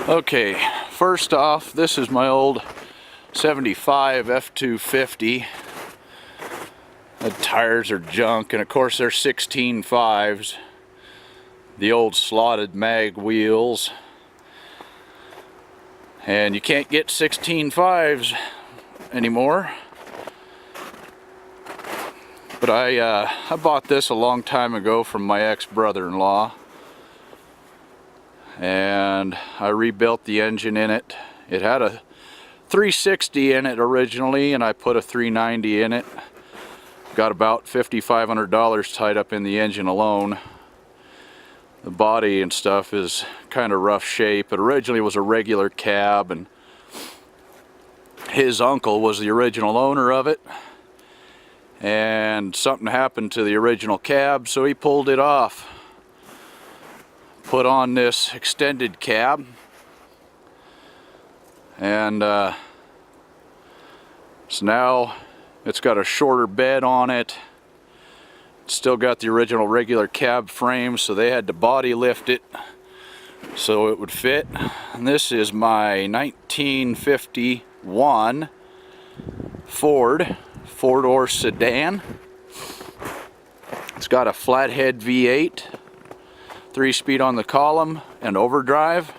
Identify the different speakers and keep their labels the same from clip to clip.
Speaker 1: Okay, first off, this is my old 75 F250. The tires are junk, and of course they're 16.5s. The old slotted mag wheels. And you can't get 16.5s anymore. But I bought this a long time ago from my ex-brother-in-law. And I rebuilt the engine in it. It had a 360 in it originally, and I put a 390 in it. Got about $5,500 tied up in the engine alone. The body and stuff is kind of rough shape. It originally was a regular cab, and his uncle was the original owner of it. And something happened to the original cab, so he pulled it off. Put on this extended cab, and so now it's got a shorter bed on it. It's still got the original regular cab frame, so they had to body lift it so it would fit. And this is my 1951 Ford four-door sedan. It's got a flathead V8, 3-speed on the column, and overdrive.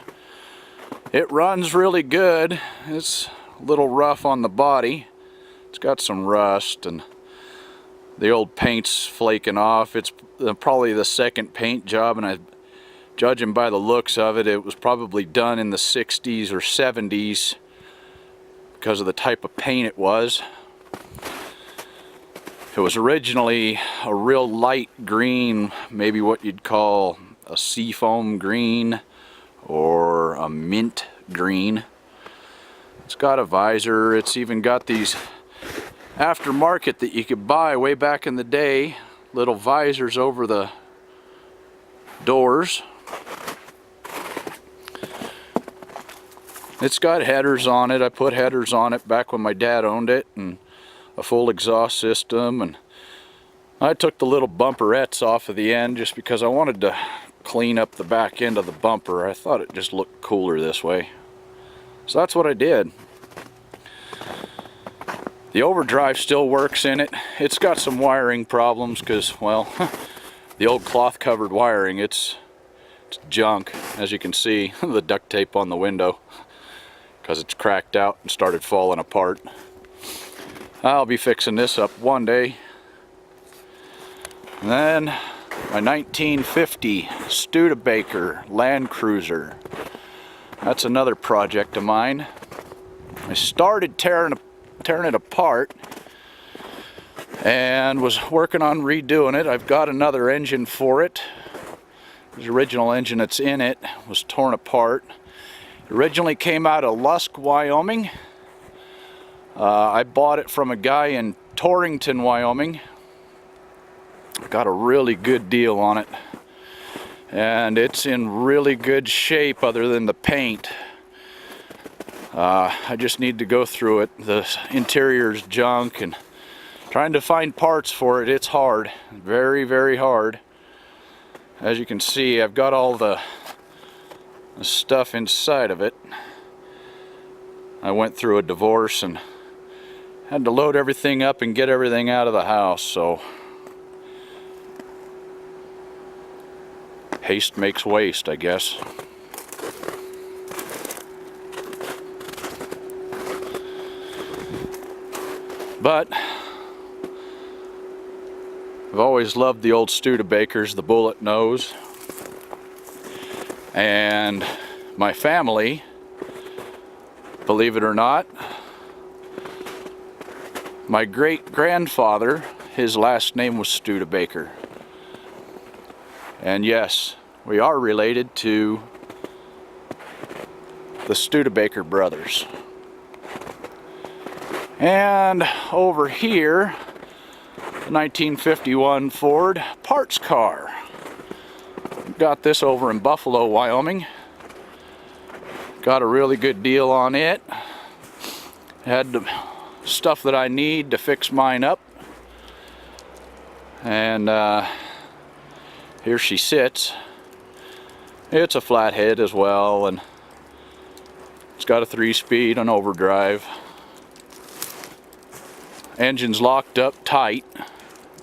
Speaker 1: It runs really good. It's a little rough on the body. It's got some rust, and the old paint's flaking off. It's probably the second paint job, and judging by the looks of it, it was probably done in the 60s or 70s because of the type of paint it was. It was originally a real light green, maybe what you'd call a seafoam green or a mint green. It's got a visor. It's even got these aftermarket that you could buy way back in the day, little visors over the doors. It's got headers on it. I put headers on it back when my dad owned it, and a full exhaust system, and I took the little bumperettes off of the end just because I wanted to clean up the back end of the bumper. I thought it just looked cooler this way. So that's what I did. The overdrive still works in it. It's got some wiring problems because, well, the old cloth covered wiring, it's junk, as you can see. The duct tape on the window, because it's cracked out and started falling apart. I'll be fixing this up one day. And then my 1950 Studebaker Land Cruiser. That's another project of mine. I started tearing it apart and was working on redoing it. I've got another engine for it. The original engine that's in it was torn apart. It originally came out of Lusk, Wyoming. I bought it from a guy in Torrington, Wyoming. Got a really good deal on it, and it's in really good shape other than the paint. I just need to go through it. The interior's junk, and trying to find parts for it, it's hard. Very, very hard. As you can see, I've got all the stuff inside of it. I went through a divorce and had to load everything up and get everything out of the house, so haste makes waste, I guess. But I've always loved the old Studebakers, the bullet nose. And my family, believe it or not, my great-grandfather, his last name was Studebaker. And yes, we are related to the Studebaker brothers. And over here, the 1951 Ford parts car. Got this over in Buffalo, Wyoming. Got a really good deal on it. Had the stuff that I need to fix mine up. And here she sits. It's a flathead as well, and got a 3-speed on overdrive. Engine's locked up tight.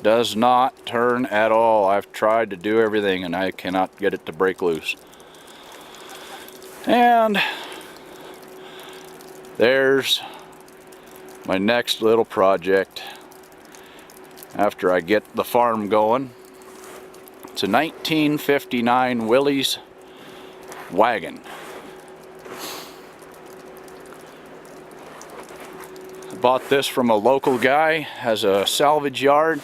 Speaker 1: Does not turn at all. I've tried to do everything and I cannot get it to break loose. And there's my next little project after I get the farm going. It's a 1959 Willys Wagon. I bought this from a local guy, has a salvage yard.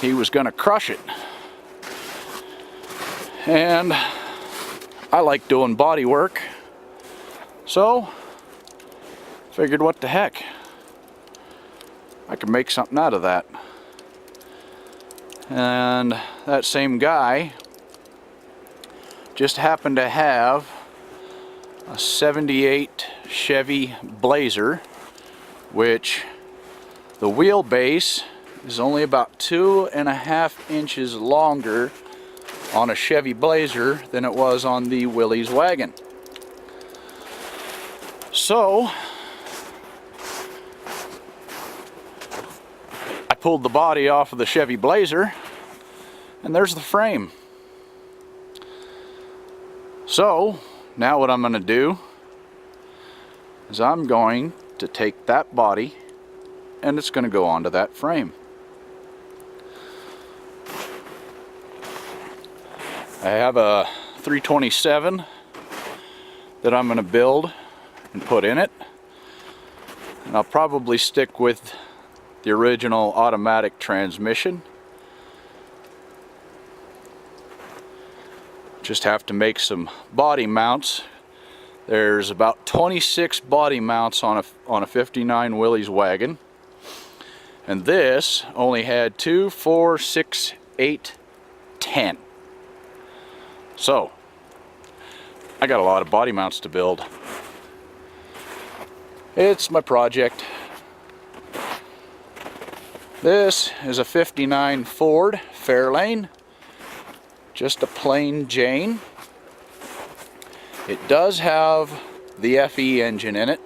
Speaker 1: He was gonna crush it. And I like doing body work, so figured what the heck, I could make something out of that. And that same guy just happened to have a 78 Chevy Blazer, which the wheelbase is only about 2.5 inches longer on a Chevy Blazer than it was on the Willys Wagon. So I pulled the body off of the Chevy Blazer and there's the frame. So now what I'm going to do is I'm going to take that body and it's going to go onto that frame. I have a 327 that I'm going to build and put in it, and I'll probably stick with the original automatic transmission. Just have to make some body mounts. There's about 26 body mounts on a 59 Willys Wagon, and this only had 2, 4, 6, 8, 10. So I got a lot of body mounts to build. It's my project. This is a 59 Ford Fairlane, just a plain Jane. It does have the FE engine in it,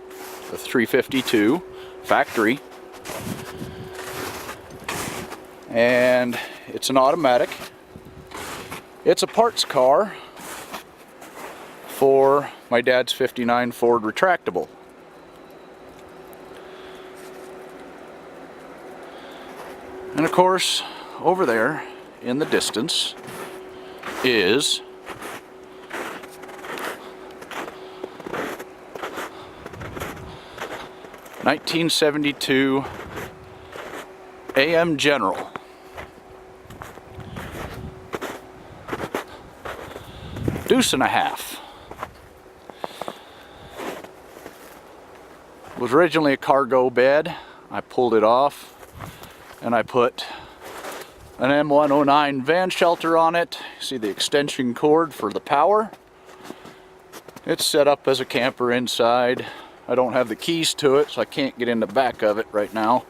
Speaker 1: the 352 factory, and it's an automatic. It's a parts car for my dad's 59 Ford retractable. And of course, over there in the distance is (1972) AM General. Deuce and a half. It was originally a cargo bed. I pulled it off and I put an M109 van shelter on it. See the extension cord for the power. It's set up as a camper inside. I don't have the keys to it, so I can't get in the back of it right now.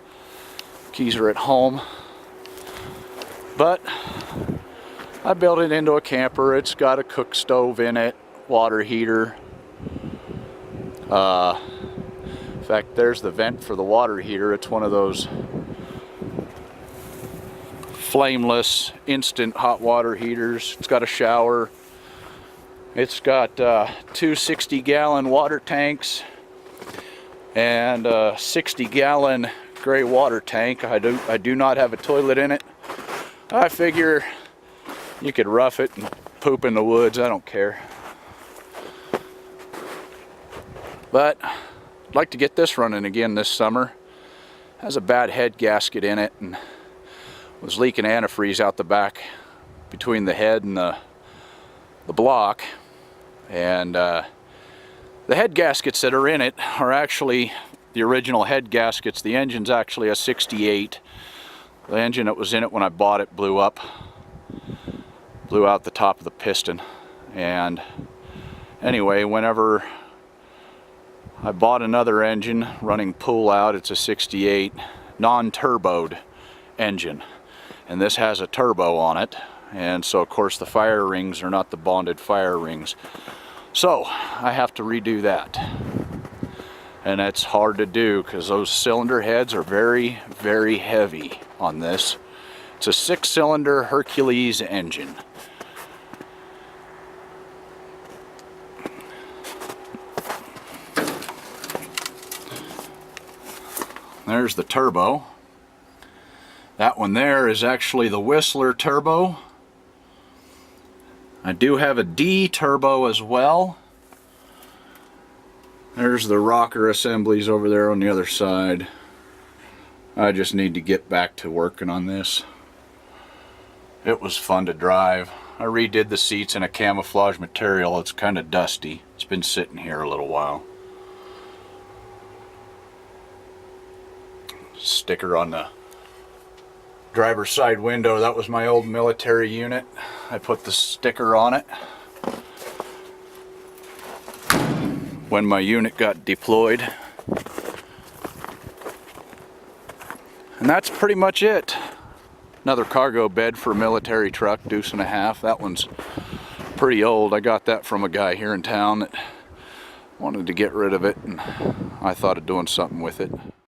Speaker 1: Keys are at home. But I built it into a camper. It's got a cook stove in it, water heater. In fact, there's the vent for the water heater. It's one of those flameless instant hot water heaters. It's got a shower. It's got 2 60-gallon water tanks and a 60-gallon gray water tank. I do not have a toilet in it. I figure you could rough it and poop in the woods. I don't care. But I'd like to get this running again this summer. It has a bad head gasket in it and was leaking antifreeze out the back between the head and the block. And the head gaskets that are in it are actually the original head gaskets. The engine's actually a 68. The engine that was in it when I bought it blew up. Blew out the top of the piston. And anyway, whenever I bought another engine running pull out, it's a 68 non-turboed engine. And this has a turbo on it. And so of course the fire rings are not the bonded fire rings. So I have to redo that. And that's hard to do because those cylinder heads are very, very heavy on this. It's a 6-cylinder Hercules engine. There's the turbo. That one there is actually the Whistler turbo. I do have a D turbo as well. There's the rocker assemblies over there on the other side. I just need to get back to working on this. It was fun to drive. I redid the seats in a camouflage material. It's kind of dusty. It's been sitting here a little while. Sticker on the driver's side window. That was my old military unit. I put the sticker on it when my unit got deployed. And that's pretty much it. Another cargo bed for a military truck, deuce and a half. That one's pretty old. I got that from a guy here in town that wanted to get rid of it, and I thought of doing something with it.